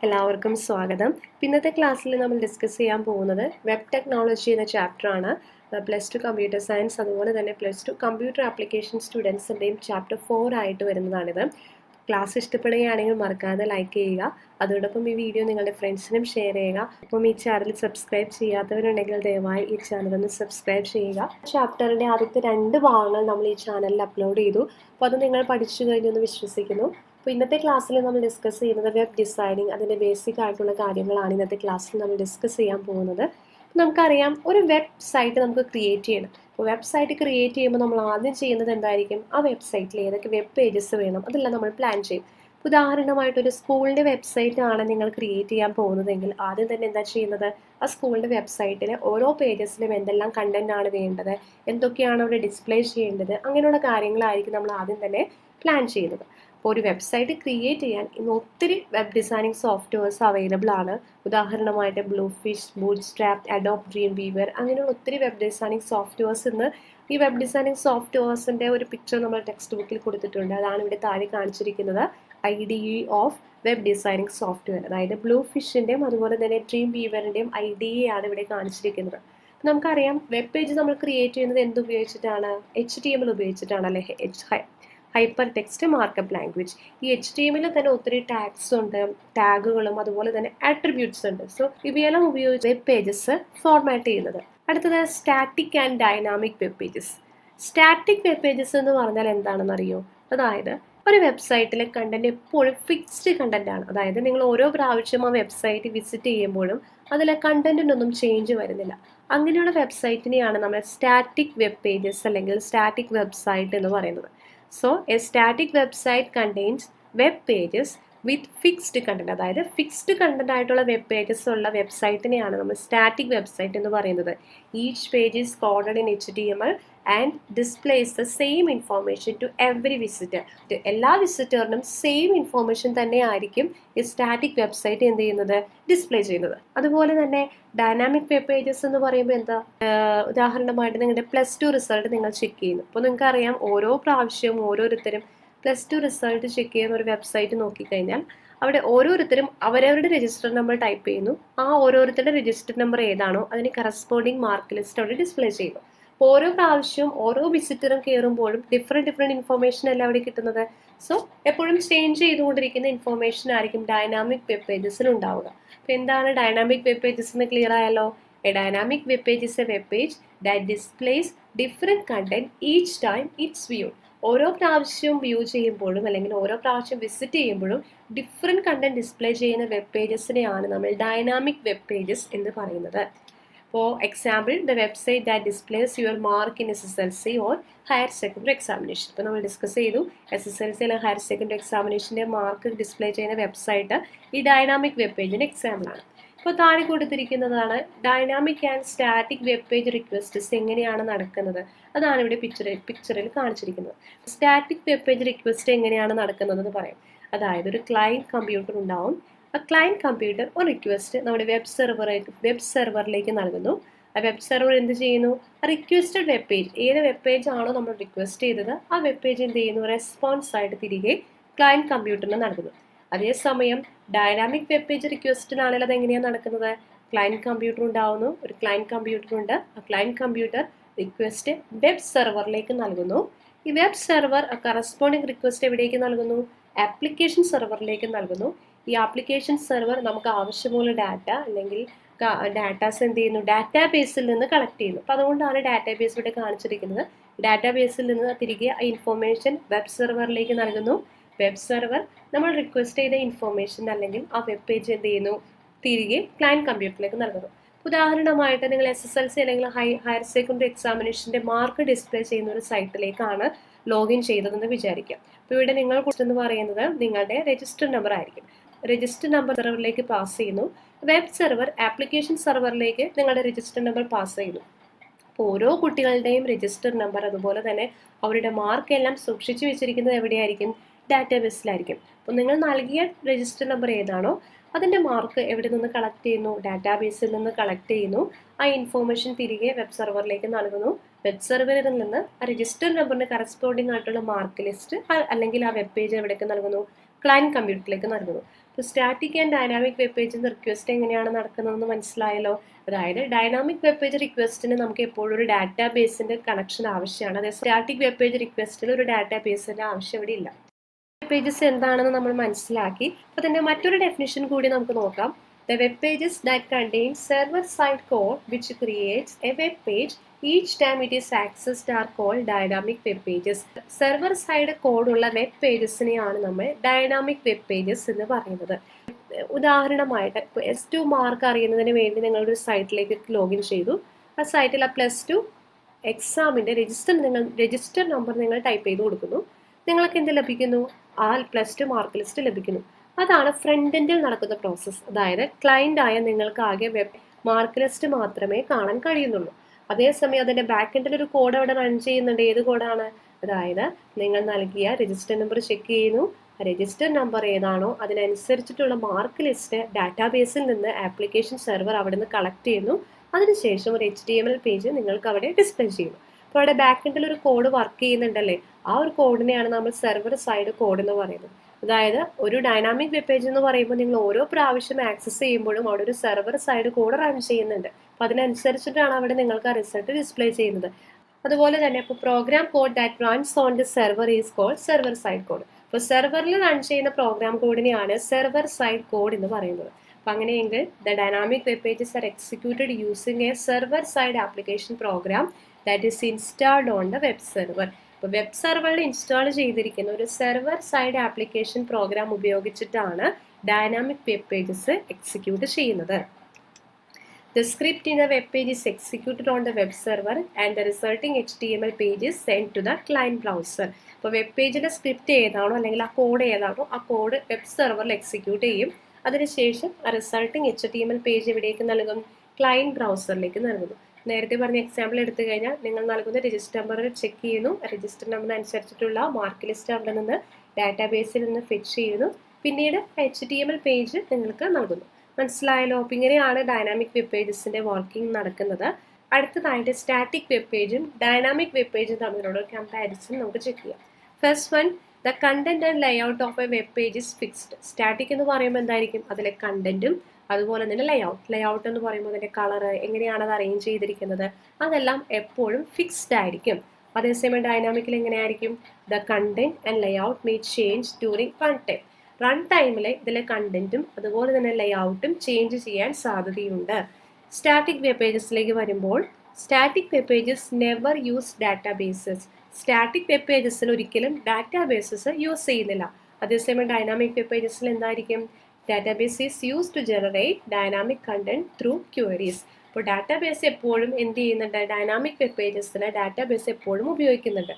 എല്ലാവർക്കും സ്വാഗതം. ഇന്നത്തെ ക്ലാസ്സിൽ നമ്മൾ ഡിസ്കസ് ചെയ്യാൻ പോകുന്നത് വെബ് ടെക്നോളജി എന്ന ചാപ്റ്ററാണ്. +2 കമ്പ്യൂട്ടർ സയൻസ് അതുപോലെ തന്നെ +2 കമ്പ്യൂട്ടർ ആപ്ലിക്കേഷൻ സ്റ്റുഡൻസിൻ്റെയും ചാപ്റ്റർ 4 ആയിട്ട് വരുന്നതാണിത്. ക്ലാസ് ഇഷ്ടപ്പെടുകയാണെങ്കിൽ മറക്കാതെ ലൈക്ക് ചെയ്യുക. അതോടൊപ്പം ഈ വീഡിയോ നിങ്ങളുടെ ഫ്രണ്ട്സിനും ഷെയർ ചെയ്യുക. അപ്പം ഈ ചാനൽ സബ്സ്ക്രൈബ് ചെയ്യാത്തവരുണ്ടെങ്കിൽ ദയവായി ഈ ചാനൽ ഒന്ന് സബ്സ്ക്രൈബ് ചെയ്യുക. ചാപ്റ്ററിൻ്റെ ആദ്യത്തെ 2 ഭാഗങ്ങൾ നമ്മൾ ഈ ചാനലിൽ അപ്ലോഡ് ചെയ്തു. അപ്പോൾ അത് നിങ്ങൾ പഠിച്ചു കഴിഞ്ഞെന്ന് വിശ്വസിക്കുന്നു. അപ്പോൾ ഇന്നത്തെ ക്ലാസ്സിൽ നമ്മൾ ഡിസ്കസ് ചെയ്യുന്നത് വെബ് ഡിസൈനിങ്, അതിൻ്റെ ബേസിക് ആയിട്ടുള്ള കാര്യങ്ങളാണ് ഇന്നത്തെ ക്ലാസ്സിൽ നമ്മൾ ഡിസ്കസ് ചെയ്യാൻ പോകുന്നത്. നമുക്കറിയാം, ഒരു വെബ്സൈറ്റ് നമുക്ക് ക്രിയേറ്റ് ചെയ്യണം. അപ്പോൾ വെബ്സൈറ്റ് ക്രിയേറ്റ് ചെയ്യുമ്പോൾ നമ്മൾ ആദ്യം ചെയ്യുന്നത് എന്തായിരിക്കും? ആ വെബ്സൈറ്റിൽ ഏതൊക്കെ വെബ് പേജസ് വേണം അതെല്ലാം നമ്മൾ പ്ലാൻ ചെയ്യും. ഉദാഹരണമായിട്ടൊരു സ്കൂളിൻ്റെ വെബ്സൈറ്റ് ആണ് നിങ്ങൾ ക്രിയേറ്റ് ചെയ്യാൻ പോകുന്നതെങ്കിൽ ആദ്യം തന്നെ എന്താ ചെയ്യുന്നത്? ആ സ്കൂളിൻ്റെ വെബ്സൈറ്റിൽ ഓരോ പേജസിലും എന്തെല്ലാം കണ്ടന്റ് ആണ് വേണ്ടത്, എന്തൊക്കെയാണ് അവിടെ ഡിസ്പ്ലേ ചെയ്യേണ്ടത്, അങ്ങനെയുള്ള കാര്യങ്ങളായിരിക്കും നമ്മൾ ആദ്യം തന്നെ പ്ലാൻ ചെയ്യുന്നത്. അപ്പോൾ ഒരു വെബ്സൈറ്റ് ക്രിയേറ്റ് ചെയ്യാൻ ഇന്ന് ഒത്തിരി വെബ് ഡിസൈനിങ് സോഫ്റ്റ്വെയർസ് അവൈലബിൾ ആണ്. ഉദാഹരണമായിട്ട് ബ്ലൂഫിഷ്, ബൂട്ട്സ്ട്രാപ്പ്, അഡോബ് ഡ്രീം വീവർ, അങ്ങനെയുള്ള ഒത്തിരി വെബ് ഡിസൈനിങ് സോഫ്റ്റ്വെയർസ് ഇന്ന് ഈ വെബ് ഡിസൈനിങ് സോഫ്റ്റ്വെയർസിൻ്റെ ഒരു പിക്ചർ നമ്മൾ ടെക്സ്റ്റ് ബുക്കിൽ കൊടുത്തിട്ടുണ്ട്. അതാണ് ഇവിടെ താഴെ കാണിച്ചിരിക്കുന്നത്. IDE of web designing software, അതായത് ബ്ലൂഫിഷിൻ്റെയും അതുപോലെ തന്നെ ഡ്രീം വീവറിൻ്റെയും IDE ആണ് ഇവിടെ കാണിച്ചിരിക്കുന്നത്. നമുക്കറിയാം, വെബ് പേജ് നമ്മൾ ക്രിയേറ്റ് ചെയ്യുന്നത് എന്തുപയോഗിച്ചിട്ടാണ്? HTML ഉപയോഗിച്ചിട്ടാണ്, അല്ലേ? Hyper text markup language. ഈ HTML തന്നെ ഒത്തിരി ടാഗ്സ് ഉണ്ട്, ടാഗുകളും അതുപോലെ തന്നെ ആട്രിബ്യൂട്ട്സ് ഉണ്ട്. സോ ഇവയെല്ലാം ഉപയോഗിച്ച് വെബ് പേജസ് ഫോർമാറ്റ് ചെയ്യുന്നത്. അടുത്തത് static and dynamic web pages. Static web pages എന്ന് പറഞ്ഞാൽ എന്താണെന്ന് അറിയോ? അതായത് ഒരു വെബ്സൈറ്റിലെ കണ്ടന്റ് എപ്പോഴും ഫിക്സ്ഡ് കണ്ടന്റ് ആണ്. അതായത് നിങ്ങൾ ഓരോ പ്രാവശ്യം ആ വെബ്സൈറ്റ് വിസിറ്റ് ചെയ്യുമ്പോഴും അതിലെ കണ്ടന്റിനൊന്നും ചേഞ്ച് വരുന്നില്ല. അങ്ങനെയുള്ള വെബ്സൈറ്റിനെയാണ് നമ്മൾ സ്റ്റാറ്റിക് വെബ് പേജസ് അല്ലെങ്കിൽ സ്റ്റാറ്റിക് വെബ്സൈറ്റ് എന്ന് പറയുന്നത്. So, a static website contains web pages with fixed content. അതായത് ഫിക്സ്ഡ് കണ്ടന്റ് ആയിട്ടുള്ള വെബ് പേജസ് ഉള്ള വെബ്സൈറ്റിനെയാണ് നമ്മൾ സ്റ്റാറ്റിക് വെബ്സൈറ്റ് എന്ന് പറയുന്നത്. Each page is coded in HTML and displays the same information to every visitor. എല്ലാ വിസിറ്ററിനും സെയിം ഇൻഫോർമേഷൻ തന്നെ ആയിരിക്കും ഈ സ്റ്റാറ്റിക് വെബ്സൈറ്റ് എന്ത് ചെയ്യുന്നത്? ഡിസ്പ്ലേ ചെയ്യുന്നത്. അതുപോലെ തന്നെ ഡൈനാമിക് വെബ് പേജസ് എന്ന് പറയുമ്പോൾ എന്താ? ഉദാഹരണമായിട്ട് നിങ്ങളുടെ +2 റിസൾട്ട് നിങ്ങൾ ചെക്ക് ചെയ്യുന്നു. അപ്പോൾ നിങ്ങൾക്ക് അറിയാം, ഓരോ പ്രാവശ്യവും ഓരോരുത്തരും +2 റിസൾട്ട് ചെക്ക് ചെയ്യുന്ന ഒരു വെബ്സൈറ്റ് നോക്കിക്കഴിഞ്ഞാൽ അവിടെ ഓരോരുത്തരും അവരവരുടെ രജിസ്റ്റർ നമ്പർ ടൈപ്പ് ചെയ്യുന്നു. ആ ഓരോരുത്തരുടെ രജിസ്റ്റർ നമ്പർ ഏതാണോ അതിന് കറസ്പോണ്ടിങ് മാർക്ക് ലിസ്റ്റ് അവിടെ ഡിസ്പ്ലേ ചെയ്യുന്നു. അപ്പോൾ ഓരോ പ്രാവശ്യവും ഓരോ വിസിറ്ററും കയറുമ്പോഴും ഡിഫറെൻറ്റ് ഇൻഫോർമേഷൻ അല്ല അവിടെ കിട്ടുന്നത്. സോ എപ്പോഴും ചേഞ്ച് ചെയ്തുകൊണ്ടിരിക്കുന്ന ഇൻഫോർമേഷൻ ആയിരിക്കും ഡൈനാമിക് വെബ് പേജസിൽ ഉണ്ടാവുക. അപ്പോൾ എന്താണ് ഡൈനാമിക് വെബ് പേജസ് എന്ന് ക്ലിയർ ആയല്ലോ? A dynamic web page is a web page that displays different content each time it's viewed. ഓരോ പ്രാവശ്യവും വ്യൂ ചെയ്യുമ്പോഴും അല്ലെങ്കിൽ ഓരോ പ്രാവശ്യം വിസിറ്റ് ചെയ്യുമ്പോഴും ഡിഫറെൻറ്റ് കണ്ടന്റ് ഡിസ്പ്ലേ ചെയ്യുന്ന വെബ് പേജസിനെയാണ് നമ്മൾ ഡൈനാമിക് വെബ് പേജസ് എന്ന് പറയുന്നത്. For example, the website that displays your mark in SSLC or higher secondary examination. ഇപ്പോൾ നമ്മൾ ഡിസ്കസ് ചെയ്തു, SSLC അല്ലെങ്കിൽ ഹയർ സെക്കൻഡറി എക്സാമിനേഷൻ്റെ മാർക്ക് ഡിസ്പ്ലേ ചെയ്യുന്ന വെബ്സൈറ്റ് ഈ ഡൈനാമിക് വെബ് പേജിൻ്റെ എക്സാമ്പിളാണ്. ഇപ്പോൾ താഴെ കൊടുത്തിരിക്കുന്നതാണ് dynamic and static web page requests എങ്ങനെയാണ് നടക്കുന്നത്. അതാണ് ഇവിടെ പിക്ചറിൽ കാണിച്ചിരിക്കുന്നത്. സ്റ്റാറ്റിക് വെബ് പേജ് റിക്വസ്റ്റ് എങ്ങനെയാണ് നടക്കുന്നതെന്ന് പറയാം. അതായത് ഒരു ക്ലയൻറ്റ് കമ്പ്യൂട്ടർ ഉണ്ടാവും. ആ ക്ലയൻറ്റ് കമ്പ്യൂട്ടർ ഒരു റിക്വസ്റ്റ് നമ്മുടെ വെബ് സെർവറിലേക്ക് നൽകുന്നു. ആ വെബ് സെർവർ എന്ത് ചെയ്യുന്നു? റിക്വസ്റ്റഡ് വെബ് പേജ്, ഏത് വെബ് പേജ് ആണോ നമ്മൾ റിക്വസ്റ്റ് ചെയ്തത് ആ വെബ് പേജ് എന്ത് ചെയ്യുന്നു? റെസ്പോൺസ് ആയിട്ട് തിരികെ ക്ലയൻറ്റ് കമ്പ്യൂട്ടറിന് നൽകുന്നു. അതേസമയം ഡൈനാമിക് വെബ് പേജ് റിക്വസ്റ്റിനാണെങ്കിൽ അതെങ്ങനെയാണ് നടക്കുന്നത്? ക്ലയൻറ്റ് കമ്പ്യൂട്ടർ ഉണ്ടാവുന്നു, ഒരു ക്ലയൻറ്റ് കമ്പ്യൂട്ടർ ഉണ്ട്. ആ ക്ലയൻറ്റ് കമ്പ്യൂട്ടർ റിക്വസ്റ്റ് വെബ് സെർവറിലേക്ക് നൽകുന്നു. ഈ വെബ് സെർവർ കറസ്പോണ്ടിങ് റിക്വസ്റ്റ് എവിടേക്ക് നൽകുന്നു? ആപ്ലിക്കേഷൻ സെർവറിലേക്ക് നൽകുന്നു. ഈ ആപ്ലിക്കേഷൻ സെർവർ നമുക്ക് ആവശ്യമുള്ള ഡാറ്റ അല്ലെങ്കിൽ ഡാറ്റാസ് എന്ത് ചെയ്യുന്നു? ഡാറ്റാബേസിൽ നിന്ന് കളക്ട് ചെയ്യുന്നു. അപ്പോൾ അതുകൊണ്ടാണ് ഡാറ്റാബേസ് ഇവിടെ കാണിച്ചിരിക്കുന്നത്. ഡാറ്റാബേസിൽ നിന്ന് തിരികെ ആ ഇൻഫോർമേഷൻ വെബ് സെർവറിലേക്ക് നൽകുന്നു. വെബ് സെർവർ നമ്മൾ റിക്വസ്റ്റ് ചെയ്ത ഇൻഫോർമേഷൻ അല്ലെങ്കിൽ ആ വെബ് പേജ് എന്ത് ചെയ്യുന്നു? തിരികെ ക്ലയൻറ്റ് കമ്പ്യൂട്ടറിലേക്ക് നൽകുന്നു. ഉദാഹരണമായിട്ട് നിങ്ങൾ SSLC അല്ലെങ്കിൽ ഹയർ സെക്കൻഡറി എക്സാമിനേഷൻ്റെ മാർക്ക് ഡിസ്പ്ലേ ചെയ്യുന്ന ഒരു സൈറ്റിലേക്കാണ് ലോഗിൻ ചെയ്തതെന്ന് വിചാരിക്കാം. അപ്പോൾ ഇവിടെ നിങ്ങൾ എന്ന് പറയുന്നത് നിങ്ങളുടെ രജിസ്റ്റർ നമ്പർ ആയിരിക്കും. രജിസ്റ്റർ നമ്പർ സെർവറിലേക്ക് പാസ് ചെയ്യുന്നു. വെബ് സെർവർ ആപ്ലിക്കേഷൻ സെർവറിലേക്ക് നിങ്ങളുടെ രജിസ്റ്റർ നമ്പർ പാസ് ചെയ്യുന്നു. അപ്പോൾ ഓരോ കുട്ടികളുടെയും രജിസ്റ്റർ നമ്പർ അതുപോലെ തന്നെ അവരുടെ മാർക്ക് എല്ലാം സൂക്ഷിച്ചു വെച്ചിരിക്കുന്നത് എവിടെയായിരിക്കും? ഡാറ്റാബേസിലായിരിക്കും. അപ്പോൾ നിങ്ങൾ നൽകിയ രജിസ്റ്റർ നമ്പർ ഏതാണോ അതിൻ്റെ മാർക്ക് എവിടെ നിന്ന് കളക്ട് ചെയ്യുന്നു? ഡാറ്റാബേസിൽ നിന്ന് കളക്ട് ചെയ്യുന്നു. ആ ഇൻഫോർമേഷൻ തിരികെ വെബ് സെർവറിലേക്ക് നൽകുന്നു. വെബ് സെർവറിൽ നിന്ന് ആ രജിസ്റ്റർ നമ്പറിന് കറസ്പോണ്ടിങ് ആയിട്ടുള്ള മാർക്ക് ലിസ്റ്റ് അല്ലെങ്കിൽ ആ വെബ് പേജ് എവിടേക്ക് നൽകുന്നു? ക്ലയൻറ്റ് കമ്പ്യൂട്ടറിലേക്ക് നൽകുന്നു. ഇപ്പോൾ സ്റ്റാറ്റിക് ആൻഡ് ഡൈനാമിക് വെബ് പേജിൻ്റെ റിക്വസ്റ്റ് എങ്ങനെയാണ് നടക്കുന്നതെന്ന് മനസ്സിലായല്ലോ. അതായത് ഡൈനാമിക് വെബ് പേജ് റിക്വസ്റ്റിന് നമുക്ക് എപ്പോഴും ഒരു ഡാറ്റാ ബേസിൻ്റെ കണക്ഷൻ ആവശ്യമാണ്. അതായത് സ്റ്റാറ്റിക് വെബ് പേജ് റിക്വസ്റ്റിൽ ഒരു ഡാറ്റാ ബേസിൻ്റെ ആവശ്യം ഇവിടെ ഇല്ല. വെബ് പേജസ് എന്താണെന്ന് നമ്മൾ മനസ്സിലാക്കി. അപ്പോൾ അതിൻ്റെ മറ്റൊരു ഡെഫിനിഷൻ കൂടി നമുക്ക് നോക്കാം. The web pages that contain server-side code which creates a web page each time it is accessed are called dynamic web pages. Server-side code ഉള്ള വെബ് പേജസിനെയാണ് നമ്മൾ ഡൈനാമിക് വെബ് പേജസ് എന്ന് പറയുന്നത്. ഉദാഹരണമായിട്ട് ഇപ്പോൾ S2 മാർക്ക് അറിയുന്നതിന് വേണ്ടി നിങ്ങളൊരു സൈറ്റിലേക്ക് ലോഗിൻ ചെയ്തു. ആ സൈറ്റിൽ ആ +2 എക്സാമിൻ്റെ രജിസ്റ്റർ നമ്പർ നിങ്ങൾ ടൈപ്പ് ചെയ്ത് കൊടുക്കുന്നു. നിങ്ങൾക്ക് എന്ത് ലഭിക്കുന്നു? ആ +2 മാർക്ക് ലിസ്റ്റ് ലഭിക്കുന്നു. അതാണ് ഫ്രണ്ട് എൻഡിൽ നടക്കുന്ന പ്രോസസ്സ്. അതായത് ക്ലയൻ്റ് ആയ നിങ്ങൾക്ക് ആകെ വെബ് മാർക്ക് ലിസ്റ്റ് മാത്രമേ കാണാൻ കഴിയുന്നുള്ളൂ. അതേസമയം അതിൻ്റെ ബാക്ക് എൻഡിൽ ഒരു കോഡ് അവിടെ റൺ ചെയ്യുന്നുണ്ട്. ഏത് കോഡാണ്? അതായത് നിങ്ങൾ നൽകിയ രജിസ്റ്റർ നമ്പർ ചെക്ക് ചെയ്യുന്നു. രജിസ്റ്റർ നമ്പർ ഏതാണോ അതിനനുസരിച്ചിട്ടുള്ള മാർക്ക് ലിസ്റ്റ് ഡാറ്റാബേസിൽ നിന്ന് ആപ്ലിക്കേഷൻ സെർവർ അവിടെ നിന്ന് കളക്ട് ചെയ്യുന്നു. അതിനുശേഷം ഒരു HTML പേജ് നിങ്ങൾക്ക് അവിടെ ഡിസ്പ്ലേ ചെയ്യുന്നു. അപ്പോൾ അവിടെ ബാക്ക് എൻഡിൽ ഒരു കോഡ് വർക്ക് ചെയ്യുന്നുണ്ടല്ലേ, ആ ഒരു കോഡിനെയാണ് നമ്മൾ സെർവർ സൈഡ് കോഡ് എന്ന് പറയുന്നത്. അതായത് ഒരു ഡൈനാമിക് വെബ് പേജ് എന്ന് പറയുമ്പോൾ നിങ്ങൾ ഓരോ പ്രാവശ്യം ആക്സസ് ചെയ്യുമ്പോഴും അവിടെ ഒരു സെർവർ സൈഡ് കോഡ് റൺ ചെയ്യുന്നുണ്ട്. അപ്പോൾ അതിനനുസരിച്ചിട്ടാണ് അവിടെ നിങ്ങൾക്ക് ആ റിസൾട്ട് ഡിസ്പ്ലേ ചെയ്യുന്നത്. അതുപോലെ തന്നെ ഇപ്പോൾ program code that runs on the server is called server side code. അപ്പോൾ സെർവറിൽ റൺ ചെയ്യുന്ന പ്രോഗ്രാം കോഡിനെയാണ് സെർവർ സൈഡ് കോഡ് എന്ന് പറയുന്നത്. അപ്പം അങ്ങനെയെങ്കിൽ the dynamic web pages are executed using a server side application program that is installed on the web server. ഇപ്പോൾ web സെർവറിൽ ഇൻസ്റ്റാൾ ചെയ്തിരിക്കുന്ന ഒരു സെർവർ സൈഡ് ആപ്ലിക്കേഷൻ പ്രോഗ്രാം ഉപയോഗിച്ചിട്ടാണ് ഡൈനാമിക് വെബ് പേജസ് എക്സിക്യൂട്ട് ചെയ്യുന്നത്. The script in the web page is executed on the web server and the resulting HTML page is sent to the client browser. ഇപ്പോൾ web പേജിലെ script ഏതാണോ അല്ലെങ്കിൽ ആ code ഏതാണോ ആ code web സെർവറിൽ execute ചെയ്യും. അതിനുശേഷം ആ റിസൾട്ടിങ് HTML പേജ് എവിടേക്ക് നൽകും? ക്ലയൻറ്റ് ബ്രൗസറിലേക്ക് നൽകുന്നു. നേരത്തെ പറഞ്ഞ എക്സാമ്പിൾ എടുത്തു കഴിഞ്ഞാൽ നിങ്ങൾ നൽകുന്ന രജിസ്റ്റർ നമ്പർ ചെക്ക് ചെയ്യുന്നു. രജിസ്റ്റർ നമ്പറിന് അനുസരിച്ചിട്ടുള്ള മാർക്ക് ലിസ്റ്റ് അവിടെ നിന്ന് ഡാറ്റാബേസിൽ നിന്ന് ഫെച്ച് ചെയ്യുന്നു. പിന്നീട് HTML പേജ് നിങ്ങൾക്ക് നൽകുന്നു. മനസ്സിലായല്ലോ. അപ്പോൾ ഇങ്ങനെയാണ് ഡൈനാമിക് വെബ് പേജസിൻ്റെ വർക്കിംഗ് നടക്കുന്നത്. അടുത്തതായിട്ട് സ്റ്റാറ്റിക് വെബ് പേജും ഡൈനാമിക് വെബ് പേജും തമ്മിലുള്ള ഒരു കമ്പാരിസൺ നമുക്ക് ചെക്ക് ചെയ്യാം. First one, the content and layout of A web page is fixed. Static എന്ന് പറയുമ്പോൾ എന്തായിരിക്കും? അതിലെ കണ്ടന്റും അതുപോലെ തന്നെ ലേഔട്ട് എന്ന് പറയുമ്പോൾ അതിൻ്റെ കളർ എങ്ങനെയാണ് അത് അറേഞ്ച് ചെയ്തിരിക്കുന്നത് അതെല്ലാം എപ്പോഴും ഫിക്സ്ഡ് ആയിരിക്കും. അതേസമയം ഡൈനാമിക്കിൽ എങ്ങനെയായിരിക്കും? The content and layout may change during run time. Run ടൈമിൽ ഇതിലെ കണ്ടന്റും അതുപോലെ തന്നെ ലേഔട്ടും ചേഞ്ച് ചെയ്യാൻ സാധ്യതയുണ്ട്. സ്റ്റാറ്റിക് വെബ് പേജസിലേക്ക് വരുമ്പോൾ static web pages never use databases. Static web പേജസിൽ ഒരിക്കലും ഡാറ്റാബേസസ് യൂസ് ചെയ്യുന്നില്ല. അതേസമയം ഡൈനാമിക് വെബ് പേജസിൽ എന്തായിരിക്കും? Database is use to generate dynamic content through queries. അപ്പോൾ ഡാറ്റാബേസ് എപ്പോഴും എന്ത് ചെയ്യുന്നുണ്ട്? ഡൈനാമിക് വെബ് പേജസിന് ഡാറ്റാബേസ് എപ്പോഴും ഉപയോഗിക്കുന്നുണ്ട്.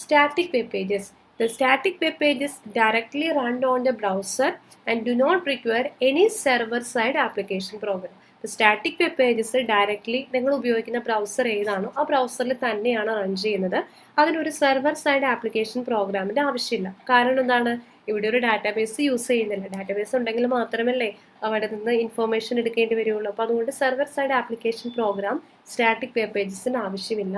Static web pages. The static web pages directly run on the browser and do not require any server-side application program. The static web pages directly നിങ്ങൾ ഉപയോഗിക്കുന്ന browser ഏതാണോ ആ ബ്രൗസറിൽ തന്നെയാണ് റൺ ചെയ്യുന്നത്. അതിനൊരു സെർവർ സൈഡ് ആപ്ലിക്കേഷൻ പ്രോഗ്രാമിൻ്റെ ആവശ്യമില്ല. കാരണം എന്താണ്? ഇവിടെ ഒരു ഡാറ്റാബേസ് യൂസ് ചെയ്യുന്നില്ല. ഡാറ്റാബേസ് ഉണ്ടെങ്കിൽ മാത്രമല്ലേ അവിടെ നിന്ന് ഇൻഫോർമേഷൻ എടുക്കേണ്ടി വരുള്ളൂ. അപ്പോൾ അതുകൊണ്ട് server side application program static web പേജസിന് ആവശ്യമില്ല.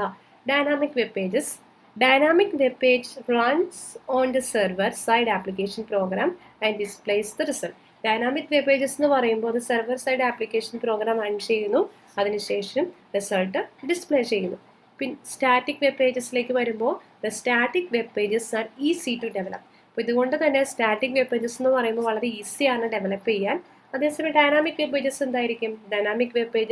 Dynamic web pages. Dynamic web page runs on the server side application program and displays the result. Dynamic web pages എന്ന് പറയുമ്പോൾ അത് server side application program run ചെയ്യുന്നു. അതിനുശേഷം result display ചെയ്യുന്നു. പിന്നെ static web പേജസിലേക്ക് വരുമ്പോൾ the static web pages are easy to develop. അപ്പോൾ ഇതുകൊണ്ട് തന്നെ സ്റ്റാറ്റിക് വെബ് പേജസ് എന്ന് പറയുമ്പോൾ വളരെ ഈസിയാണ് ഡെവലപ്പ് ചെയ്യാൻ. അതേസമയം ഡൈനാമിക് വെബ് പേജസ് എന്തായിരിക്കും? Dynamic web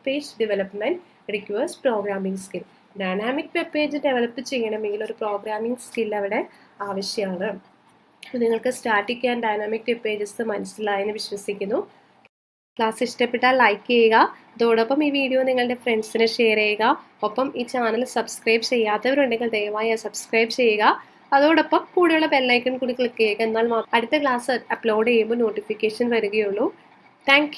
page development requires programming skill. Dynamic web page develop ചെയ്യണമെങ്കിൽ ഒരു പ്രോഗ്രാമിംഗ് സ്കിൽ അവിടെ ആവശ്യമാണ്. നിങ്ങൾക്ക് static and dynamic web pages മനസ്സിലായെന്ന് വിശ്വസിക്കുന്നു. ക്ലാസ് ഇഷ്ടപ്പെട്ടാൽ ലൈക്ക് ചെയ്യുക. അതോടൊപ്പം ഈ വീഡിയോ നിങ്ങളുടെ ഫ്രണ്ട്സിന് ഷെയർ ചെയ്യുക. ഒപ്പം ഈ ചാനൽ സബ്സ്ക്രൈബ് ചെയ്യാത്തവരുണ്ടെങ്കിൽ ദയവായി സബ്സ്ക്രൈബ് ചെയ്യുക. അതോടൊപ്പം കൂടെയുള്ള ബെല്ലൈക്കൺ കൂടി ക്ലിക്ക് ചെയ്യുക. എന്നാൽ അടുത്ത ക്ലാസ് അപ്ലോഡ് ചെയ്യുമ്പോൾ നോട്ടിഫിക്കേഷൻ വരികയുള്ളൂ. താങ്ക്